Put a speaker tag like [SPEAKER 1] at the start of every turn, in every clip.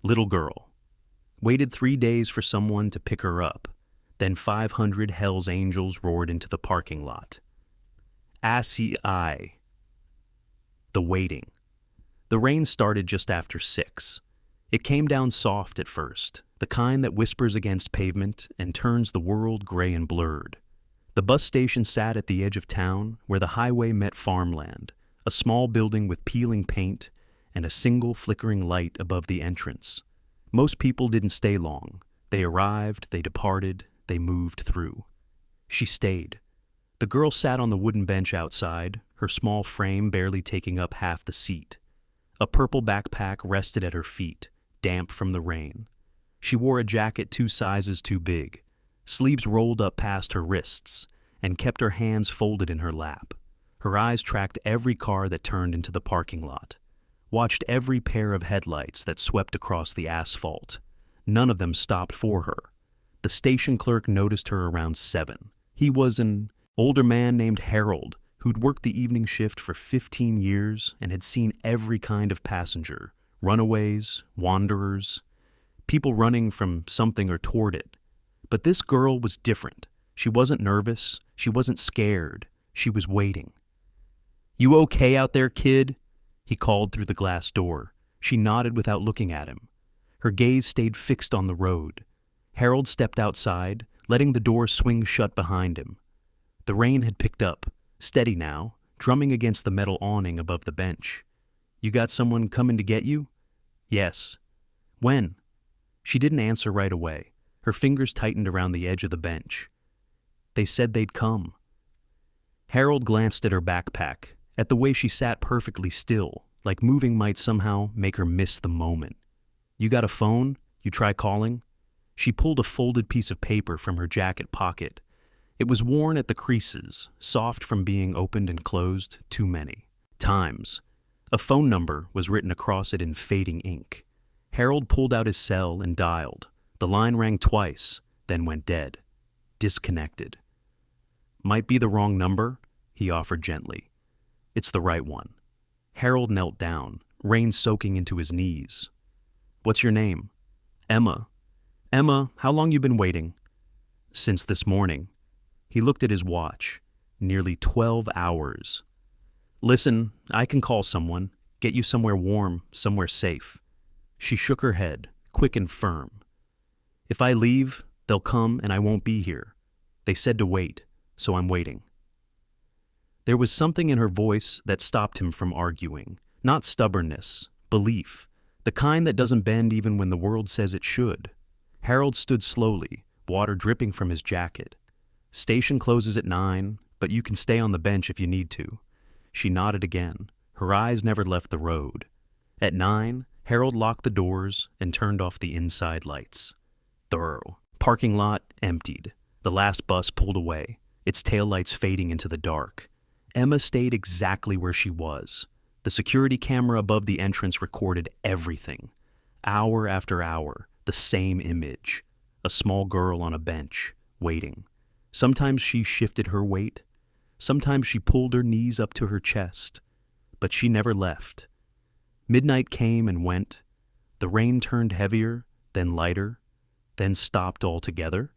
[SPEAKER 1] Little girl. Waited 3 days for someone to pick her up. Then 500 Hell's Angels roared into the parking lot. Assy eye. The waiting. The rain started just after 6. It came down soft at first, the kind that whispers against pavement and turns the world gray and blurred. The bus station sat at the edge of town where the highway met farmland, a small building with peeling paint and a single flickering light above the entrance. Most people didn't stay long. They arrived, they departed, they moved through. She stayed. The girl sat on the wooden bench outside, her small frame barely taking up half the seat. A purple backpack rested at her feet, damp from the rain. She wore a jacket 2 sizes too big, sleeves rolled up past her wrists, and kept her hands folded in her lap. Her eyes tracked every car that turned into the parking lot, watched every pair of headlights that swept across the asphalt. None of them stopped for her. The station clerk noticed her around 7. He was an older man named Harold, who'd worked the evening shift for 15 years and had seen every kind of passenger, runaways, wanderers, people running from something or toward it. But this girl was different. She wasn't nervous. She wasn't scared. She was waiting. "You okay out there, kid?" he called through the glass door. She nodded without looking at him. Her gaze stayed fixed on the road. Harold stepped outside, letting the door swing shut behind him. The rain had picked up, steady now, drumming against the metal awning above the bench. "You got someone coming to get you?" "Yes." "When?" She didn't answer right away. Her fingers tightened around the edge of the bench. "They said they'd come." Harold glanced at her backpack, at the way she sat perfectly still, like moving might somehow make her miss the moment. "You got a phone? You try calling?" She pulled a folded piece of paper from her jacket pocket. It was worn at the creases, soft from being opened and closed too many times. A phone number was written across it in fading ink. Harold pulled out his cell and dialed. The line rang twice, then went dead. Disconnected. "Might be the wrong number," he offered gently. "It's the right one." Harold knelt down, rain soaking into his knees. "What's your name?" "Emma." "Emma, how long you been waiting?" "Since this morning." He looked at his watch. Nearly 12 hours. "Listen, I can call someone, get you somewhere warm, somewhere safe." She shook her head, quick and firm. "If I leave, they'll come and I won't be here. They said to wait, so I'm waiting." There was something in her voice that stopped him from arguing. Not stubbornness, belief, the kind that doesn't bend even when the world says it should. Harold stood slowly, water dripping from his jacket. "Station closes at 9, but you can stay on the bench if you need to." She nodded again. Her eyes never left the road. At 9, Harold locked the doors and turned off the inside lights. Thorough. Parking lot emptied. The last bus pulled away, its taillights fading into the dark. Emma stayed exactly where she was. The security camera above the entrance recorded everything. Hour after hour, the same image. A small girl on a bench, waiting. Sometimes she shifted her weight. Sometimes she pulled her knees up to her chest. But she never left. Midnight came and went. The rain turned heavier, then lighter, then stopped altogether.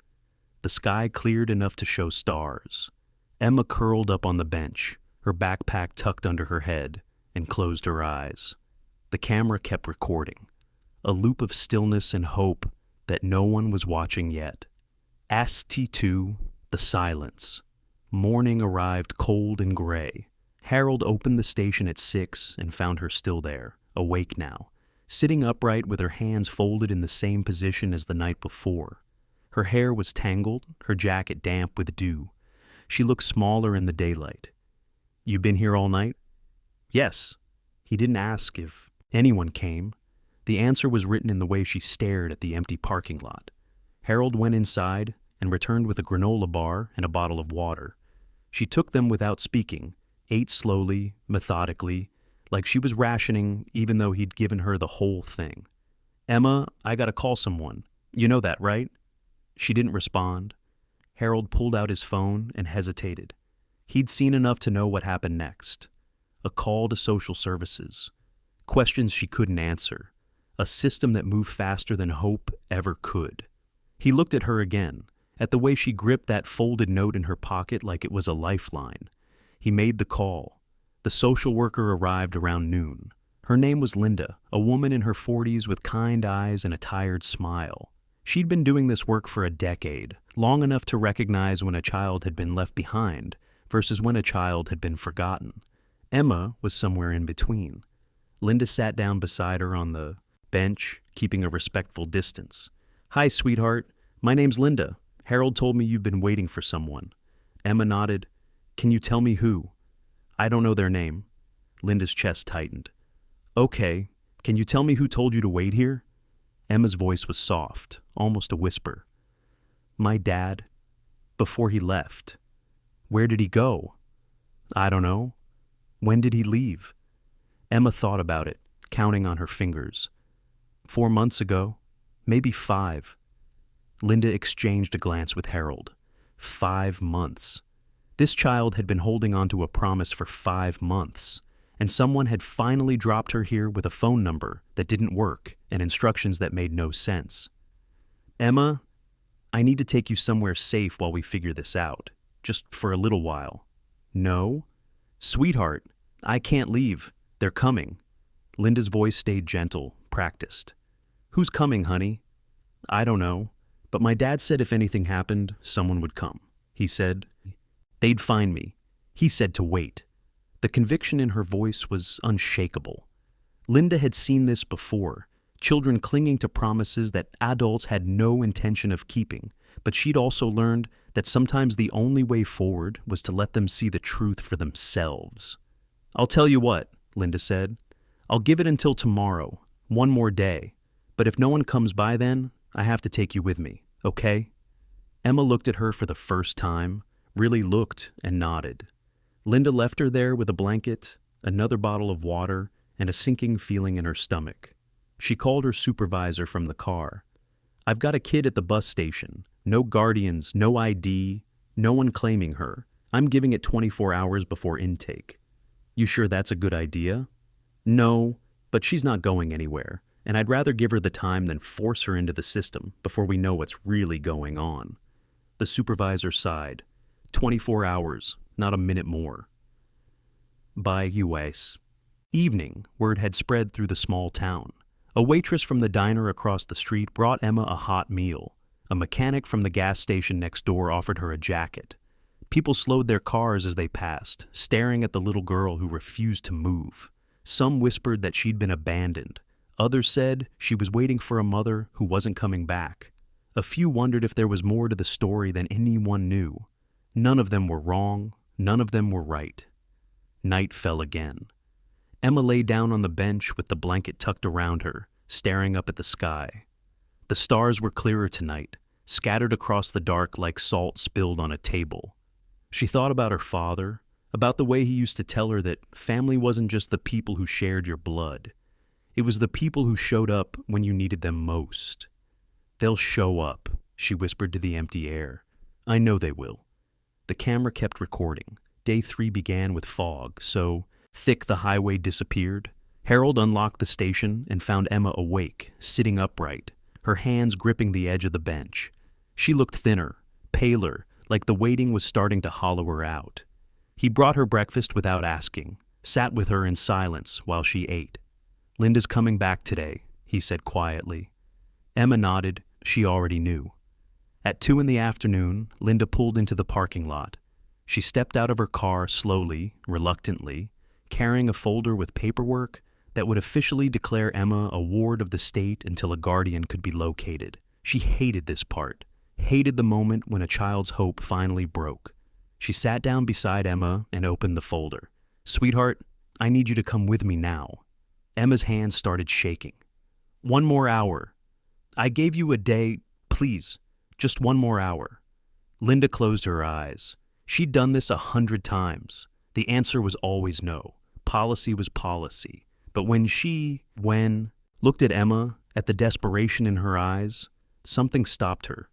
[SPEAKER 1] The sky cleared enough to show stars. Emma curled up on the bench, her backpack tucked under her head, and closed her eyes. The camera kept recording. A loop of stillness and hope that no one was watching yet. ST2, the silence. Morning arrived cold and gray. Harold opened the station at 6 and found her still there, awake now, sitting upright with her hands folded in the same position as the night before. Her hair was tangled, her jacket damp with dew. She looked smaller in the daylight. "You been here all night?" "Yes." He didn't ask if anyone came. The answer was written in the way she stared at the empty parking lot. Harold went inside and returned with a granola bar and a bottle of water. She took them without speaking, ate slowly, methodically, like she was rationing even though he'd given her the whole thing. "Emma, I gotta call someone. You know that, right?" She didn't respond. Harold pulled out his phone and hesitated. He'd seen enough to know what happened next. A call to social services. Questions she couldn't answer. a system that moved faster than hope ever could. He looked at her again, at the way she gripped that folded note in her pocket like it was a lifeline. He made the call. The social worker arrived around noon. Her name was Linda, a woman in her 40s with kind eyes and a tired smile. She'd been doing this work for a decade, long enough to recognize when a child had been left behind versus when a child had been forgotten. Emma was somewhere in between. Linda sat down beside her on the bench, keeping a respectful distance. "Hi, sweetheart. My name's Linda. Harold told me you've been waiting for someone." Emma nodded. "Can you tell me who?" "I don't know their name." Linda's chest tightened. "Okay. Can you tell me who told you to wait here?" Emma's voice was soft, almost a whisper. "My dad. Before he left." "Where did he go?" "I don't know." "When did he leave?" Emma thought about it, counting on her fingers. 4 months ago. Maybe 5. Linda exchanged a glance with Harold. 5 months. This child had been holding on to a promise for 5 months, and someone had finally dropped her here with a phone number that didn't work and instructions that made no sense. "Emma, I need to take you somewhere safe while we figure this out, just for a little while." "No?" "Sweetheart, I can't leave. They're coming." Linda's voice stayed gentle, practiced. "Who's coming, honey?" "I don't know, but my dad said if anything happened, someone would come. He said they'd find me. He said to wait." The conviction in her voice was unshakable. Linda had seen this before, children clinging to promises that adults had no intention of keeping, but she'd also learned that sometimes the only way forward was to let them see the truth for themselves. "I'll tell you what," Linda said. "I'll give it until tomorrow, one more day. But if no one comes by then, I have to take you with me, okay?" Emma looked at her for the first time, really looked and nodded. Linda left her there with a blanket, another bottle of water, and a sinking feeling in her stomach. She called her supervisor from the car. "I've got a kid at the bus station. No guardians, no ID, no one claiming her. I'm giving it 24 hours before intake." "You sure that's a good idea?" "No, but she's not going anywhere, and I'd rather give her the time than force her into the system before we know what's really going on." The supervisor sighed. 24 hours, not a minute more. By US. Evening, word had spread through the small town. A waitress from the diner across the street brought Emma a hot meal. A mechanic from the gas station next door offered her a jacket. People slowed their cars as they passed, staring at the little girl who refused to move. Some whispered that she'd been abandoned. Others said she was waiting for a mother who wasn't coming back. A few wondered if there was more to the story than anyone knew. None of them were wrong, none of them were right. Night fell again. Emma lay down on the bench with the blanket tucked around her, staring up at the sky. The stars were clearer tonight, scattered across the dark like salt spilled on a table. She thought about her father, about the way he used to tell her that family wasn't just the people who shared your blood. It was the people who showed up when you needed them most. "They'll show up," she whispered to the empty air. "I know they will." The camera kept recording. Day 3 began with fog, so thick the highway disappeared. Harold unlocked the station and found Emma awake, sitting upright, her hands gripping the edge of the bench. She looked thinner, paler, like the waiting was starting to hollow her out. He brought her breakfast without asking, sat with her in silence while she ate. "Linda's coming back today," he said quietly. Emma nodded. She already knew. At 2 in the afternoon, Linda pulled into the parking lot. She stepped out of her car slowly, reluctantly, carrying a folder with paperwork that would officially declare Emma a ward of the state until a guardian could be located. She hated this part, hated the moment when a child's hope finally broke. She sat down beside Emma and opened the folder. "Sweetheart, I need you to come with me now." Emma's hands started shaking. "1 more hour. I gave you a day. Please, just 1 more hour." Linda closed her eyes. She'd done this 100 times. The answer was always no. Policy was policy. But when she looked at Emma, at the desperation in her eyes, something stopped her.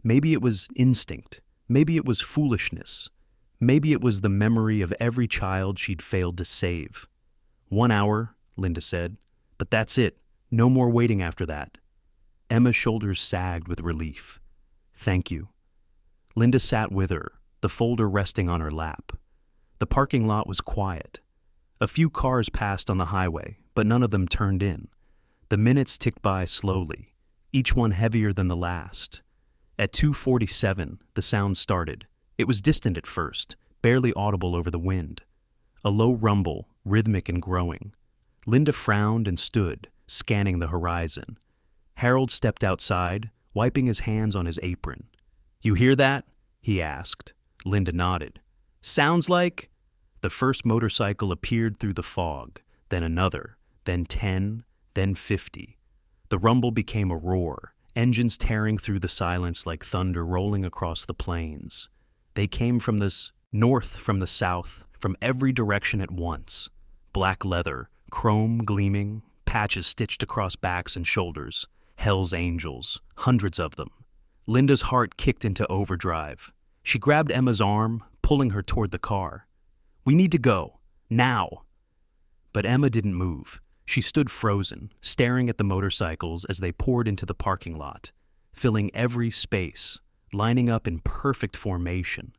[SPEAKER 1] Maybe it was instinct. Maybe it was foolishness. Maybe it was the memory of every child she'd failed to save. 1 hour, Linda said. "But that's it. No more waiting after that. Emma's shoulders sagged with relief. Thank you. Linda sat with her, the folder resting on her lap. The parking lot was quiet. A few cars passed on the highway, but none of them turned in. The minutes ticked by slowly, each one heavier than the last. At 2:47, the sound started. It was distant at first, barely audible over the wind. A low rumble, rhythmic and growing. Linda frowned and stood, scanning the horizon. Harold stepped outside, wiping his hands on his apron. You hear that? He asked. Linda nodded. Sounds like... The first motorcycle appeared through the fog, then another, then 10, then 50. The rumble became a roar, engines tearing through the silence like thunder rolling across the plains. They came from the north, from the south, from every direction at once. Black leather, chrome gleaming, patches stitched across backs and shoulders. Hell's Angels, hundreds of them. Linda's heart kicked into overdrive. She grabbed Emma's arm, pulling her toward the car. We need to go. Now. But Emma didn't move. She stood frozen, staring at the motorcycles as they poured into the parking lot, filling every space, lining up in perfect formation.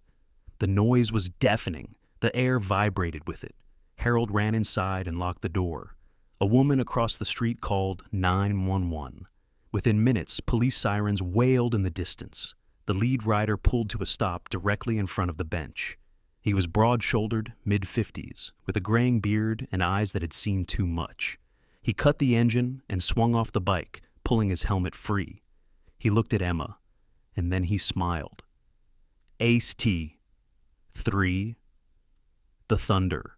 [SPEAKER 1] The noise was deafening. The air vibrated with it. Harold ran inside and locked the door. A woman across the street called 911. Within minutes, police sirens wailed in the distance. The lead rider pulled to a stop directly in front of the bench. He was broad-shouldered, mid-50s, with a graying beard and eyes that had seen too much. He cut the engine and swung off the bike, pulling his helmet free. He looked at Emma, and then he smiled. Ace T. 3. The thunder.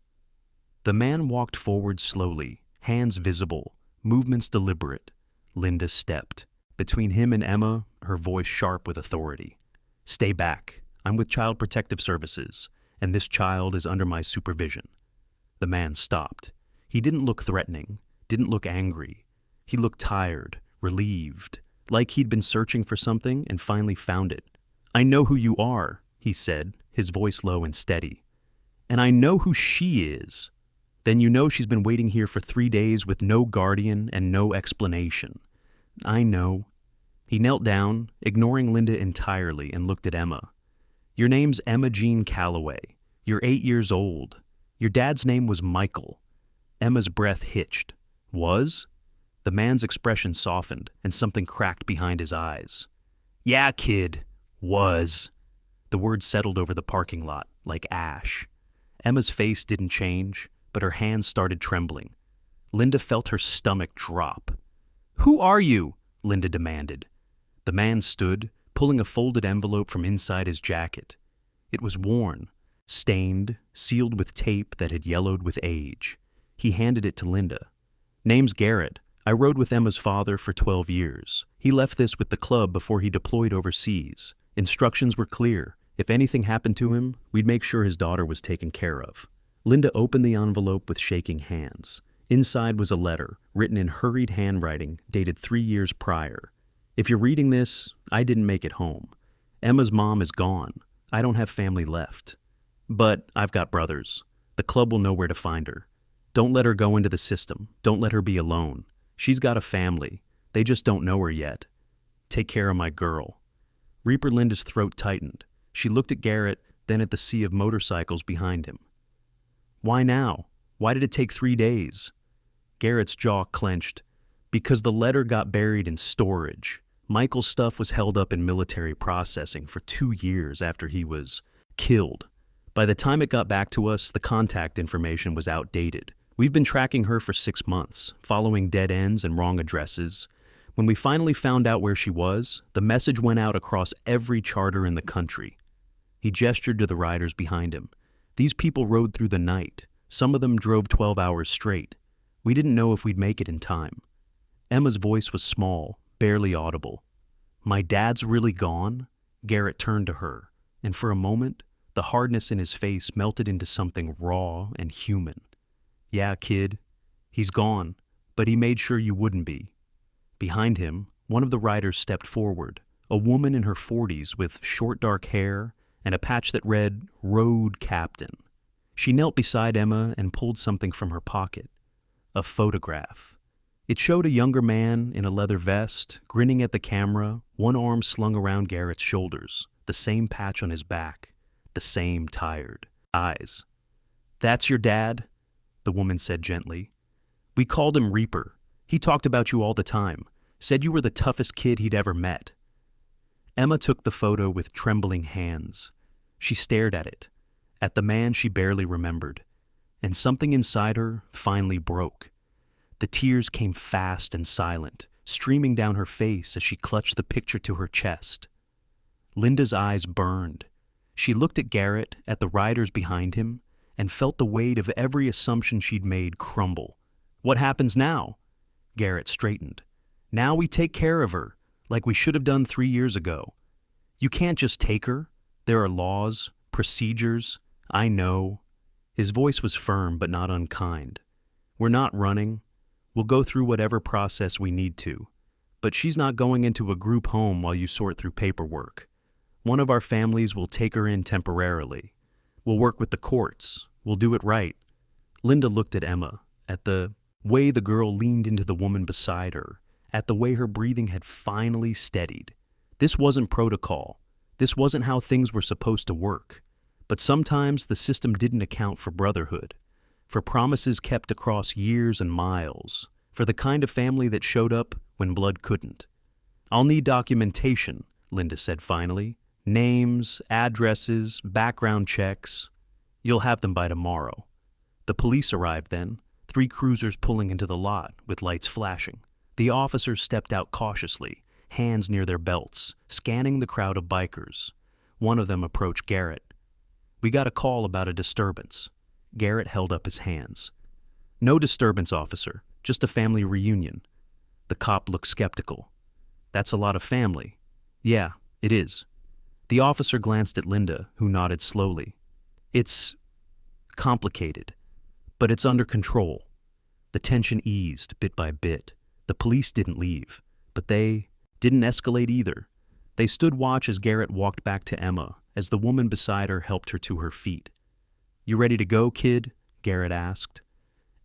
[SPEAKER 1] The man walked forward slowly, hands visible, movements deliberate. Linda stepped. Between him and Emma, her voice sharp with authority. Stay back. I'm with Child Protective Services, and this child is under my supervision. The man stopped. He didn't look threatening, didn't look angry. He looked tired, relieved, like he'd been searching for something and finally found it. I know who you are, he said, his voice low and steady. And I know who she is. Then you know she's been waiting here for 3 days with no guardian and no explanation. I know. He knelt down, ignoring Linda entirely, and looked at Emma. Your name's Emma Jean Calloway. You're 8 years old. Your dad's name was Michael. Emma's breath hitched. Was? The man's expression softened, and something cracked behind his eyes. Yeah, kid. Was. The words settled over the parking lot, like ash. Emma's face didn't change, but her hands started trembling. Linda felt her stomach drop. Who are you? Linda demanded. The man stood, pulling a folded envelope from inside his jacket. It was worn, stained, sealed with tape that had yellowed with age. He handed it to Linda. Name's Garrett. I rode with Emma's father for 12 years. He left this with the club before he deployed overseas. Instructions were clear. If anything happened to him, we'd make sure his daughter was taken care of. Linda opened the envelope with shaking hands. Inside was a letter, written in hurried handwriting, dated 3 years prior. If you're reading this, I didn't make it home. Emma's mom is gone. I don't have family left. But I've got brothers. The club will know where to find her. Don't let her go into the system. Don't let her be alone. She's got a family. They just don't know her yet. Take care of my girl. Reaper Linda's throat tightened. She looked at Garrett, then at the sea of motorcycles behind him. Why now? Why did it take 3 days? Garrett's jaw clenched. Because the letter got buried in storage. Michael's stuff was held up in military processing for 2 years after he was killed. By the time it got back to us, the contact information was outdated. We've been tracking her for 6 months, following dead ends and wrong addresses. When we finally found out where she was, the message went out across every charter in the country. He gestured to the riders behind him. These people rode through the night. Some of them drove 12 hours straight. We didn't know if we'd make it in time. Emma's voice was small, barely audible. My dad's really gone? Garrett turned to her, and for a moment, the hardness in his face melted into something raw and human. Yeah, kid, he's gone, but he made sure you wouldn't be. Behind him, one of the riders stepped forward, a woman in her 40s with short dark hair and a patch that read, Road Captain. She knelt beside Emma and pulled something from her pocket. A photograph. It showed a younger man in a leather vest, grinning at the camera, one arm slung around Garrett's shoulders, the same patch on his back, the same tired eyes. "That's your dad?" the woman said gently. "We called him Reaper. He talked about you all the time, said you were the toughest kid he'd ever met." Emma took the photo with trembling hands. She stared at the man she barely remembered, and something inside her finally broke. The tears came fast and silent, streaming down her face as she clutched the picture to her chest. Linda's eyes burned. She looked at Garrett, at the riders behind him, and felt the weight of every assumption she'd made crumble. "What happens now?" Garrett straightened. "Now we take care of her, like we should have done 3 years ago. You can't just take her. There are laws, procedures. I know." His voice was firm but not unkind. "We're not running. We'll go through whatever process we need to. But she's not going into a group home while you sort through paperwork. One of our families will take her in temporarily. We'll work with the courts. We'll do it right." Linda looked at Emma, at the way the girl leaned into the woman beside her, at the way her breathing had finally steadied. This wasn't protocol. This wasn't how things were supposed to work. But sometimes the system didn't account for brotherhood, for promises kept across years and miles, for the kind of family that showed up when blood couldn't. "I'll need documentation," Linda said finally. "Names, addresses, background checks. You'll have them by tomorrow." The police arrived then, 3 cruisers pulling into the lot with lights flashing. The officers stepped out cautiously, hands near their belts, scanning the crowd of bikers. One of them approached Garrett. "We got a call about a disturbance." Garrett held up his hands. "No disturbance, officer. Just a family reunion." The cop looked skeptical. "That's a lot of family." "Yeah, it is." The officer glanced at Linda, who nodded slowly. "It's complicated, but it's under control." The tension eased bit by bit. The police didn't leave, but they didn't escalate either. They stood watch as Garrett walked back to Emma, as the woman beside her helped her to her feet. "You ready to go, kid?" Garrett asked.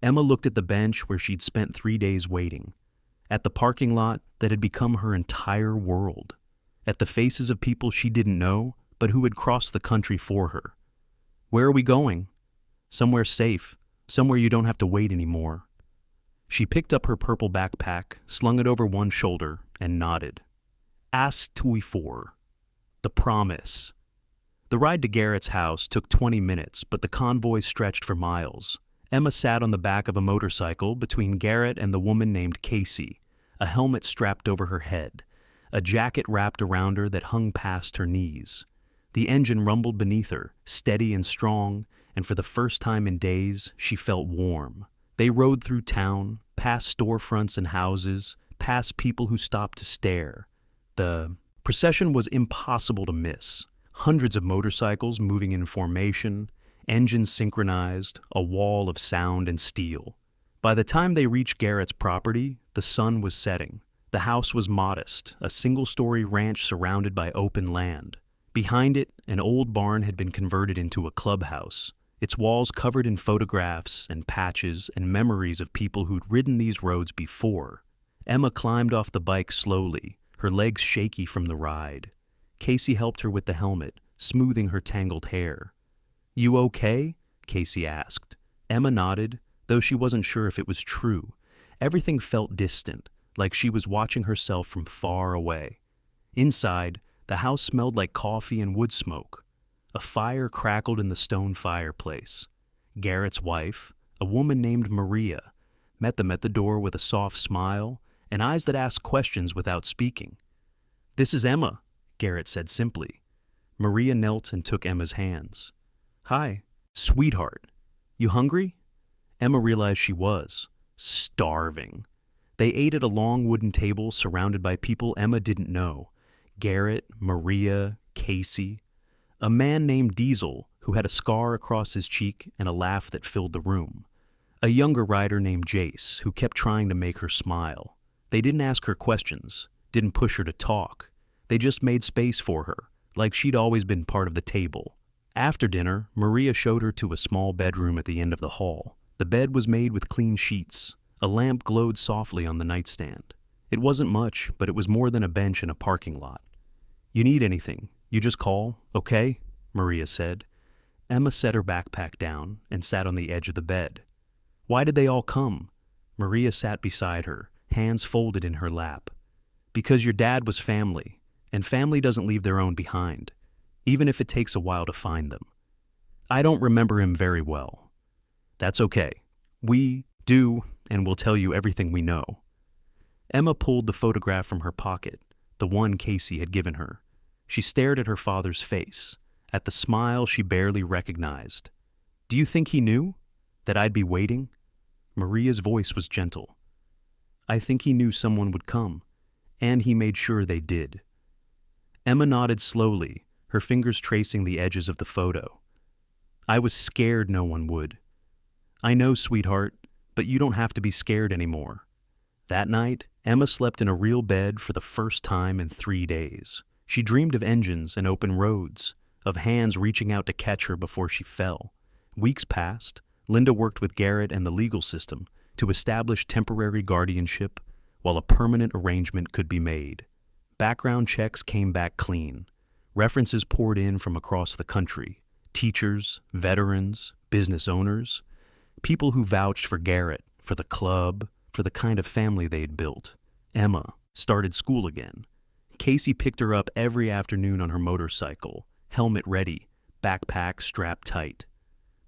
[SPEAKER 1] Emma looked at the bench where she'd spent 3 days waiting, at the parking lot that had become her entire world, at the faces of people she didn't know, but who had crossed the country for her. "Where are we going?" "Somewhere safe, somewhere you don't have to wait anymore." She picked up her purple backpack, slung it over one shoulder, and nodded. "As tuifor." The promise. The ride to Garrett's house took 20 minutes, but the convoy stretched for miles. Emma sat on the back of a motorcycle between Garrett and the woman named Casey, a helmet strapped over her head, a jacket wrapped around her that hung past her knees. The engine rumbled beneath her, steady and strong, and for the first time in days, she felt warm. They rode through town, past storefronts and houses, past people who stopped to stare. The procession was impossible to miss. Hundreds of motorcycles moving in formation, engines synchronized, a wall of sound and steel. By the time they reached Garrett's property, the sun was setting. The house was modest, a single-story ranch surrounded by open land. Behind it, an old barn had been converted into a clubhouse, its walls covered in photographs and patches and memories of people who'd ridden these roads before. Emma climbed off the bike slowly, her legs shaky from the ride. Casey helped her with the helmet, smoothing her tangled hair. "You okay?" Casey asked. Emma nodded, though she wasn't sure if it was true. Everything felt distant, like she was watching herself from far away. Inside, the house smelled like coffee and wood smoke. A fire crackled in the stone fireplace. Garrett's wife, a woman named Maria, met them at the door with a soft smile and eyes that asked questions without speaking. "This is Emma," Garrett said simply. Maria knelt and took Emma's hands. "Hi, sweetheart. You hungry?" Emma realized she was. Starving. They ate at a long wooden table surrounded by people Emma didn't know. Garrett, Maria, Casey. A man named Diesel, who had a scar across his cheek and a laugh that filled the room. A younger rider named Jace, who kept trying to make her smile. They didn't ask her questions, didn't push her to talk. They just made space for her, like she'd always been part of the table. After dinner, Maria showed her to a small bedroom at the end of the hall. The bed was made with clean sheets, A lamp glowed softly on the nightstand. It wasn't much, but it was more than a bench in a parking lot. "You need anything, you just call, okay?" Maria said. Emma set her backpack down and sat on the edge of the bed. "Why did they all come?" Maria sat beside her, hands folded in her lap. "Because your dad was family, and family doesn't leave their own behind, even if it takes a while to find them. I don't remember him very well. That's okay. We do, and we'll tell you everything we know." Emma pulled the photograph from her pocket, the one Casey had given her. She stared at her father's face, at the smile she barely recognized. "Do you think he knew? That I'd be waiting?" Maria's voice was gentle. "I think he knew someone would come, and he made sure they did." Emma nodded slowly, her fingers tracing the edges of the photo. "I was scared no one would." "I know, sweetheart, but you don't have to be scared anymore." That night, Emma slept in a real bed for the first time in 3 days. She dreamed of engines and open roads, of hands reaching out to catch her before she fell. Weeks passed. Linda worked with Garrett and the legal system to establish temporary guardianship while a permanent arrangement could be made. Background checks came back clean. References poured in from across the country. Teachers, veterans, business owners, people who vouched for Garrett, for the club, for the kind of family they'd built. Emma started school again. Casey picked her up every afternoon on her motorcycle, helmet ready, backpack strapped tight.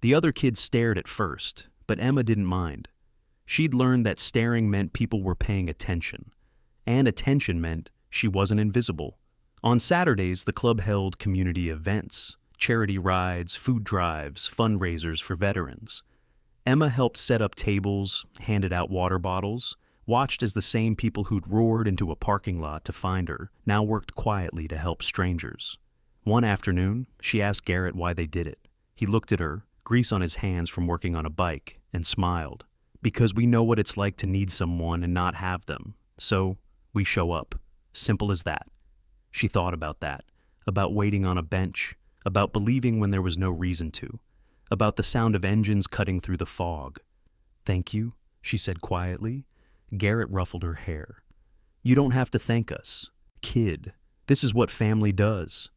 [SPEAKER 1] The other kids stared at first, but Emma didn't mind. She'd learned that staring meant people were paying attention, and attention meant she wasn't invisible. On Saturdays, the club held community events, charity rides, food drives, fundraisers for veterans. Emma helped set up tables, handed out water bottles, watched as the same people who'd roared into a parking lot to find her now worked quietly to help strangers. One afternoon, she asked Garrett why they did it. He looked at her, grease on his hands from working on a bike, and smiled. "Because we know what it's like to need someone and not have them. So, we show up. Simple as that." She thought about that, about waiting on a bench, about believing when there was no reason to, about the sound of engines cutting through the fog. "Thank you," she said quietly. Garrett ruffled her hair. "You don't have to thank us. Kid, this is what family does."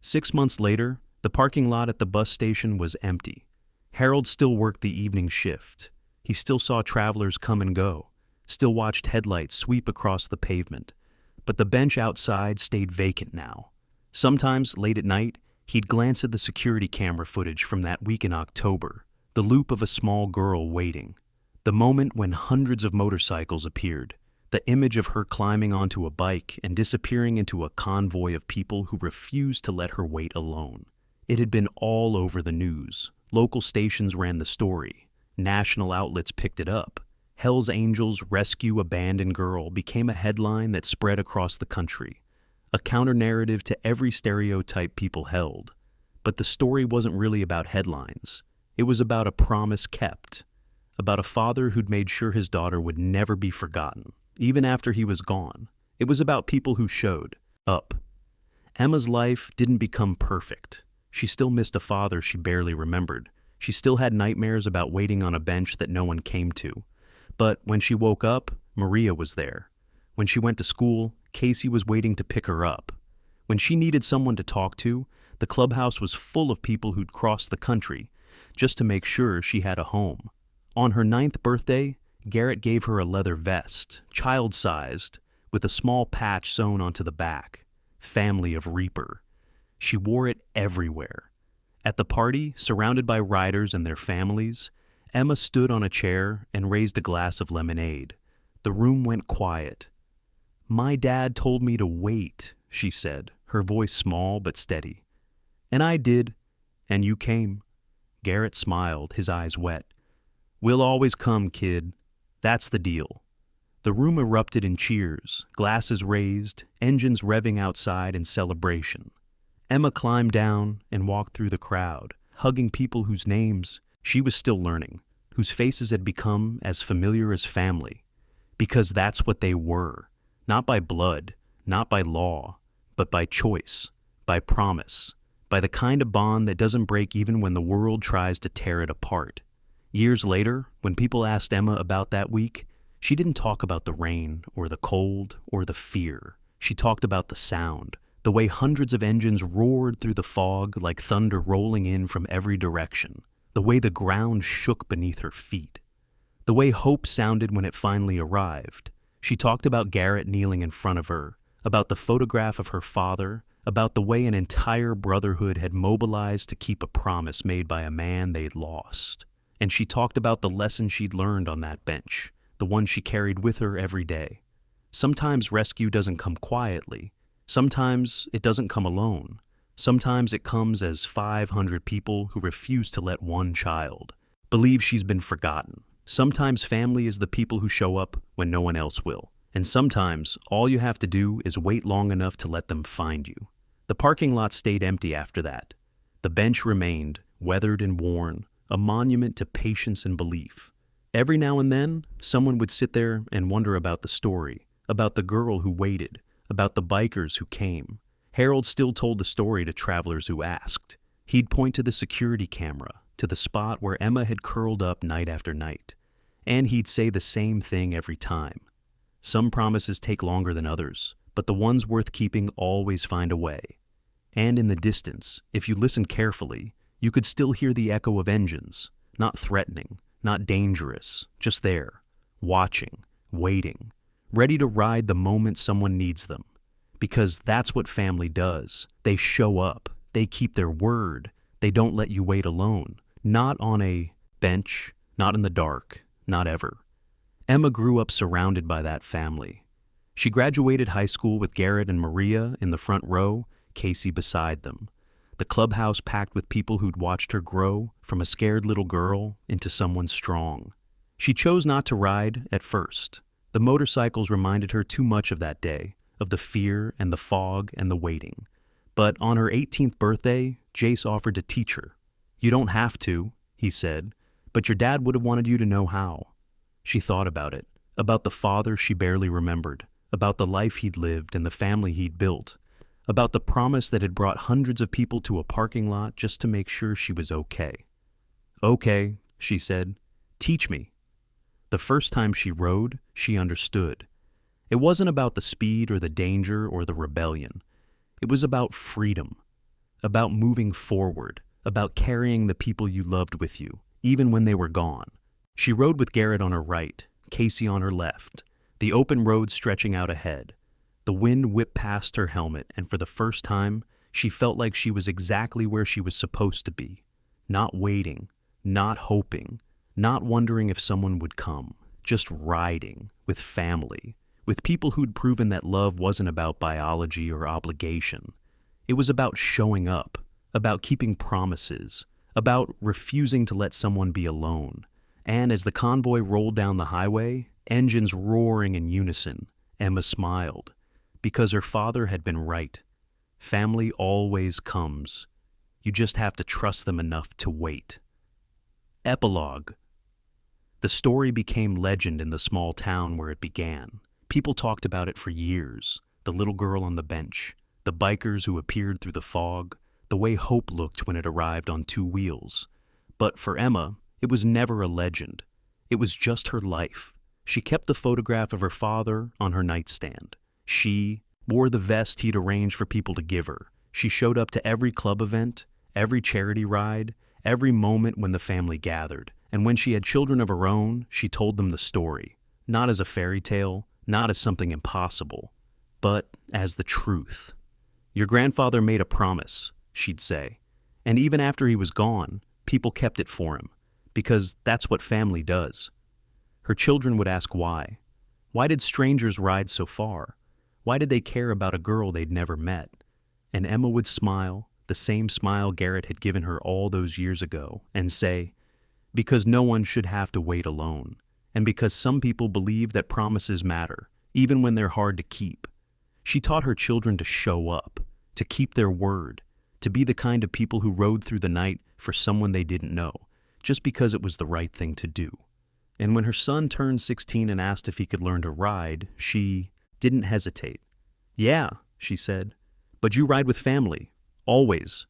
[SPEAKER 1] 6 months later, the parking lot at the bus station was empty. Harold still worked the evening shift. He still saw travelers come and go, still watched headlights sweep across the pavement. But the bench outside stayed vacant now. Sometimes, late at night, he'd glance at the security camera footage from that week in October, the loop of a small girl waiting. The moment when hundreds of motorcycles appeared, the image of her climbing onto a bike and disappearing into a convoy of people who refused to let her wait alone. It had been all over the news. Local stations ran the story. National outlets picked it up. Hell's Angels Rescue Abandoned Girl became a headline that spread across the country, a counter-narrative to every stereotype people held. But the story wasn't really about headlines. It was about a promise kept, about a father who'd made sure his daughter would never be forgotten, even after he was gone. It was about people who showed up. Emma's life didn't become perfect. She still missed a father she barely remembered. She still had nightmares about waiting on a bench that no one came to. But when she woke up, Maria was there. When she went to school, Casey was waiting to pick her up. When she needed someone to talk to, the clubhouse was full of people who'd crossed the country just to make sure she had a home. On her 9th birthday, Garrett gave her a leather vest, child-sized, with a small patch sewn onto the back, Family of Reaper. She wore it everywhere. At the party, surrounded by riders and their families, Emma stood on a chair and raised a glass of lemonade. The room went quiet. "My dad told me to wait," she said, her voice small but steady. "And I did, and you came." Garrett smiled, his eyes wet. "We'll always come, kid. That's the deal." The room erupted in cheers, glasses raised, engines revving outside in celebration. Emma climbed down and walked through the crowd, hugging people whose names she was still learning, whose faces had become as familiar as family. Because that's what they were, not by blood, not by law, but by choice, by promise, by the kind of bond that doesn't break even when the world tries to tear it apart. Years later, when people asked Emma about that week, She didn't talk about the rain or the cold or the fear. She talked about the sound, the way hundreds of engines roared through the fog like thunder rolling in from every direction, the way the ground shook beneath her feet, the way hope sounded when it finally arrived. She talked about Garrett kneeling in front of her, about the photograph of her father, about the way an entire brotherhood had mobilized to keep a promise made by a man they'd lost. And she talked about the lesson she'd learned on that bench, the one she carried with her every day. Sometimes rescue doesn't come quietly. Sometimes it doesn't come alone. Sometimes it comes as 500 people who refuse to let one child believe she's been forgotten. Sometimes family is the people who show up when no one else will. And sometimes all you have to do is wait long enough to let them find you. The parking lot stayed empty after that. The bench remained, weathered and worn, a monument to patience and belief. Every now and then, someone would sit there and wonder about the story, about the girl who waited, about the bikers who came. Harold still told the story to travelers who asked. He'd point to the security camera, to the spot where Emma had curled up night after night. And he'd say the same thing every time. Some promises take longer than others, but the ones worth keeping always find a way. And in the distance, if you listened carefully, you could still hear the echo of engines, not threatening, not dangerous, just there, watching, waiting, ready to ride the moment someone needs them. Because that's what family does. They show up. They keep their word. They don't let you wait alone. Not on a bench, not in the dark, not ever. Emma grew up surrounded by that family. She graduated high school with Garrett and Maria in the front row, Casey beside them. The clubhouse packed with people who'd watched her grow from a scared little girl into someone strong. She chose not to ride at first. The motorcycles reminded her too much of that day, of the fear and the fog and the waiting. But on her 18th birthday, Jace offered to teach her. "You don't have to," he said, "but your dad would have wanted you to know how." She thought about it, about the father she barely remembered, about the life he'd lived and the family he'd built, about the promise that had brought hundreds of people to a parking lot just to make sure she was okay. "Okay," she said, "teach me." The first time she rode, she understood. It wasn't about the speed or the danger or the rebellion. It was about freedom, about moving forward, about carrying the people you loved with you, even when they were gone. She rode with Garrett on her right, Casey on her left, the open road stretching out ahead. The wind whipped past her helmet, and for the first time, she felt like she was exactly where she was supposed to be. Not waiting, not hoping, not wondering if someone would come. Just riding, with family, with people who'd proven that love wasn't about biology or obligation. It was about showing up, about keeping promises, about refusing to let someone be alone. And as the convoy rolled down the highway, engines roaring in unison, Emma smiled, because her father had been right. Family always comes. You just have to trust them enough to wait. Epilogue. The story became legend in the small town where it began. People talked about it for years. The little girl on the bench, the bikers who appeared through the fog, the way hope looked when it arrived on two wheels. But for Emma, it was never a legend. It was just her life. She kept the photograph of her father on her nightstand. She wore the vest he'd arranged for people to give her. She showed up to every club event, every charity ride, every moment when the family gathered. And when she had children of her own, she told them the story, not as a fairy tale, not as something impossible, but as the truth. "Your grandfather made a promise," she'd say, and even after he was gone, people kept it for him, because that's what family does. Her children would ask why. Why did strangers ride so far? Why did they care about a girl they'd never met? And Emma would smile, the same smile Garrett had given her all those years ago, and say, "Because no one should have to wait alone, and because some people believe that promises matter, even when they're hard to keep." She taught her children to show up, to keep their word, to be the kind of people who rode through the night for someone they didn't know, just because it was the right thing to do. And when her son turned 16 and asked if he could learn to ride, she didn't hesitate. "Yeah," she said, "but you ride with family, always."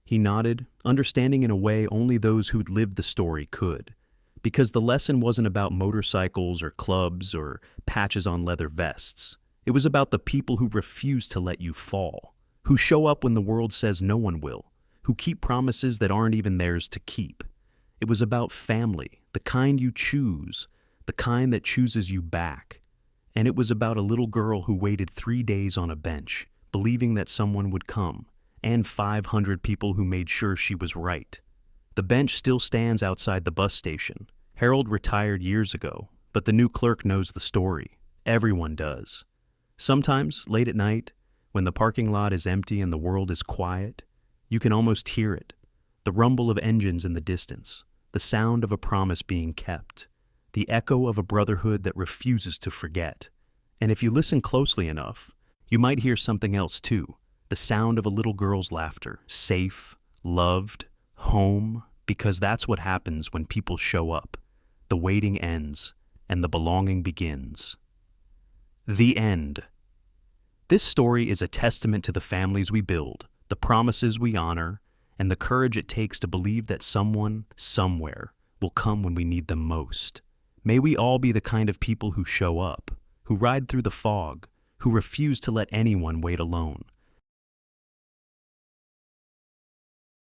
[SPEAKER 1] He nodded, understanding in a way only those who'd lived the story could. Because the lesson wasn't about motorcycles or clubs or patches on leather vests. It was about the people who refuse to let you fall, who show up when the world says no one will, who keep promises that aren't even theirs to keep. It was about family, the kind you choose, the kind that chooses you back. And it was about a little girl who waited 3 days on a bench, believing that someone would come, and 500 people who made sure she was right. The bench still stands outside the bus station. Harold retired years ago, but the new clerk knows the story. Everyone does. Sometimes, late at night, when the parking lot is empty and the world is quiet, you can almost hear it. The rumble of engines in the distance, the sound of a promise being kept, the echo of a brotherhood that refuses to forget. And if you listen closely enough, you might hear something else too, the sound of a little girl's laughter, safe, loved, home, because that's what happens when people show up. The waiting ends, and the belonging begins. The end. This story is a testament to the families we build, the promises we honor, and the courage it takes to believe that someone, somewhere, will come when we need them most. May we all be the kind of people who show up, who ride through the fog, who refuse to let anyone wait alone,